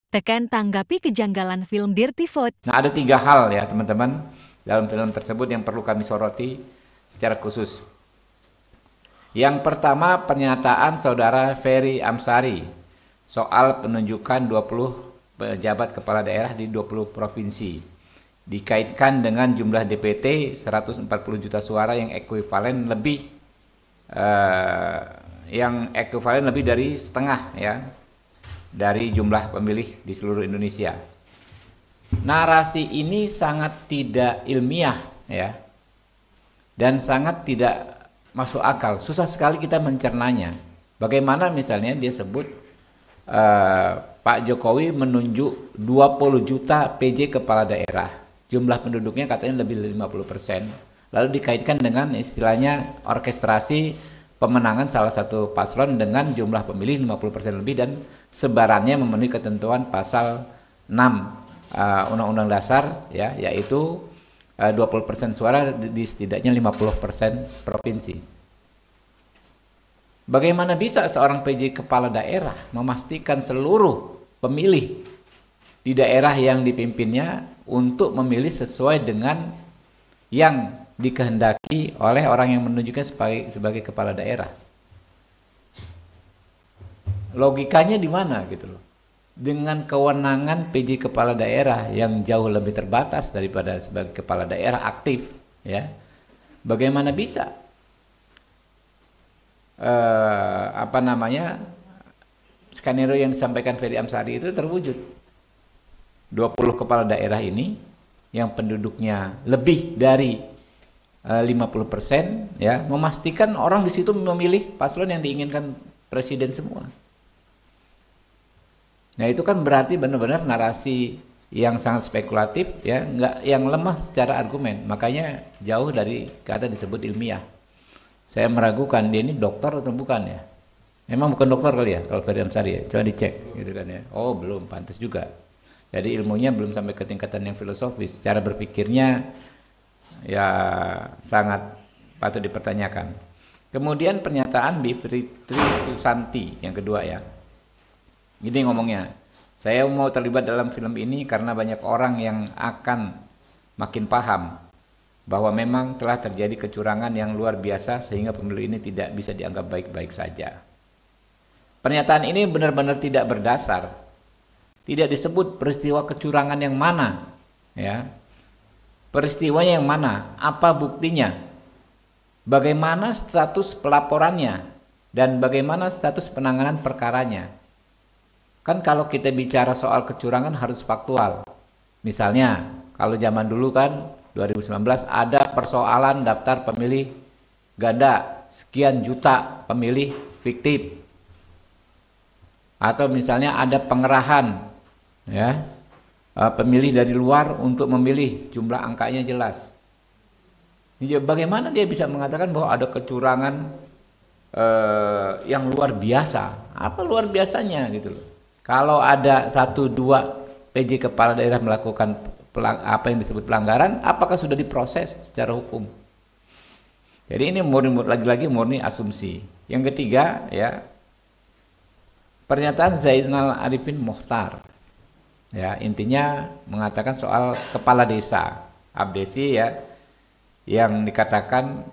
Tekan tanggapi kejanggalan film Dirty Vote. Nah, ada 3 hal ya teman-teman dalam film tersebut yang perlu kami soroti secara khusus. Yang pertama, pernyataan saudara Ferry Amsari soal penunjukan 20 pejabat kepala daerah di 20 provinsi. Dikaitkan dengan jumlah DPT 140 juta suara yang ekuivalen lebih dari setengah ya dari jumlah pemilih di seluruh Indonesia. Narasi ini sangat tidak ilmiah ya, dan sangat tidak masuk akal. Susah sekali kita mencernanya. Bagaimana misalnya dia sebut Pak Jokowi menunjuk 20 juta PJ kepala daerah. Jumlah penduduknya katanya lebih dari 50%. Lalu dikaitkan dengan istilahnya orkestrasi pemenangan salah satu paslon dengan jumlah pemilih 50% lebih dan sebarannya memenuhi ketentuan pasal 6 Undang-Undang Dasar ya, yaitu 20% suara di setidaknya 50% provinsi. Bagaimana bisa seorang PJ kepala daerah memastikan seluruh pemilih di daerah yang dipimpinnya untuk memilih sesuai dengan yang dikehendaki oleh orang yang menunjuknya sebagai kepala daerah? Logikanya di mana gitu loh? Dengan kewenangan PJ kepala daerah yang jauh lebih terbatas daripada sebagai kepala daerah aktif ya, bagaimana bisa skenario yang disampaikan Ferry Amsari itu terwujud? 20 kepala daerah ini yang penduduknya lebih dari 50% ya, memastikan orang di situ memilih paslon yang diinginkan presiden semua. Nah, itu kan berarti benar-benar narasi yang sangat spekulatif ya, yang lemah secara argumen. Makanya jauh dari kata disebut ilmiah. Saya meragukan dia ini dokter atau bukan ya. Memang bukan dokter kali ya kalau Ferry Amsari ya. Coba dicek gitu kan ya. Oh, belum, pantas juga. Jadi ilmunya belum sampai ke tingkatan yang filosofis. Cara berpikirnya ya sangat patut dipertanyakan. Kemudian pernyataan Bivitri Susanti yang kedua ya. Gini ngomongnya, saya mau terlibat dalam film ini karena banyak orang yang akan makin paham bahwa memang telah terjadi kecurangan yang luar biasa sehingga pemilu ini tidak bisa dianggap baik-baik saja. Pernyataan ini benar-benar tidak berdasar. Tidak disebut peristiwa kecurangan yang mana, ya. Peristiwanya yang mana? Apa buktinya? Bagaimana status pelaporannya? Dan bagaimana status penanganan perkaranya? Kan kalau kita bicara soal kecurangan harus faktual. Misalnya, kalau zaman dulu kan 2019 ada persoalan daftar pemilih ganda, sekian juta pemilih fiktif. Atau misalnya ada pengerahan ya, pemilih dari luar untuk memilih, jumlah angkanya jelas. Bagaimana dia bisa mengatakan bahwa ada kecurangan yang luar biasa? Apa luar biasanya gitu loh? Kalau ada 1-2 PJ kepala daerah melakukan apa yang disebut pelanggaran, apakah sudah diproses secara hukum? Jadi ini lagi-lagi murni asumsi. Yang ketiga ya, pernyataan Zainal Arifin Mokhtar. Ya, intinya mengatakan soal kepala desa, abdesi ya, yang dikatakan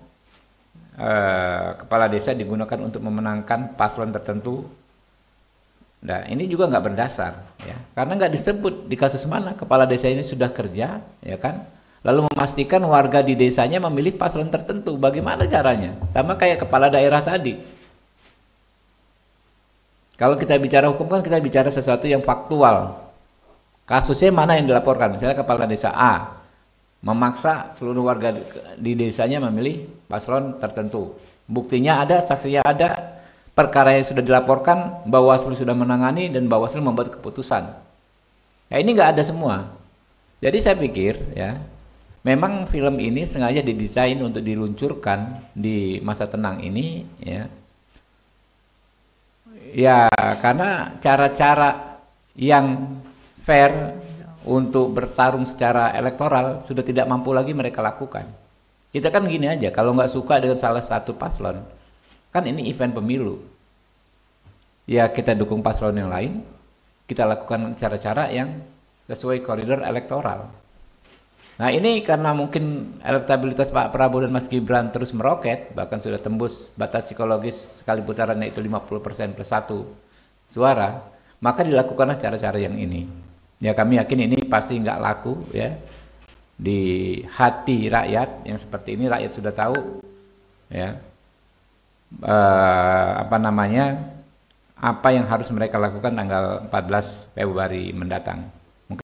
kepala desa digunakan untuk memenangkan paslon tertentu. Nah, ini juga nggak berdasar, ya, karena nggak disebut di kasus mana kepala desa ini sudah kerja, ya kan, lalu memastikan warga di desanya memilih paslon tertentu. Bagaimana caranya? Sama kayak kepala daerah tadi. Kalau kita bicara hukum kan kita bicara sesuatu yang faktual. Kasusnya mana yang dilaporkan? Misalnya kepala desa A memaksa seluruh warga di desanya memilih paslon tertentu. Buktinya ada, saksinya ada, perkara yang sudah dilaporkan, Bawaslu sudah menangani dan Bawaslu membuat keputusan. Ya, ini nggak ada semua. Jadi saya pikir ya, memang film ini sengaja didesain untuk diluncurkan di masa tenang ini ya. Ya, karena cara-cara yang fair untuk bertarung secara elektoral sudah tidak mampu lagi mereka lakukan. Kita kan gini aja, kalau nggak suka dengan salah satu paslon, kan ini event pemilu, ya kita dukung paslon yang lain. kita lakukan cara-cara yang sesuai koridor elektoral. Nah ini karena mungkin elektabilitas Pak Prabowo dan Mas Gibran terus meroket, bahkan sudah tembus batas psikologis sekali putarannya itu 50% plus 1 suara, maka dilakukanlah cara-cara yang ini. Ya kami yakin ini pasti nggak laku ya di hati rakyat yang seperti ini. Rakyat sudah tahu ya apa yang harus mereka lakukan tanggal 14 Februari mendatang.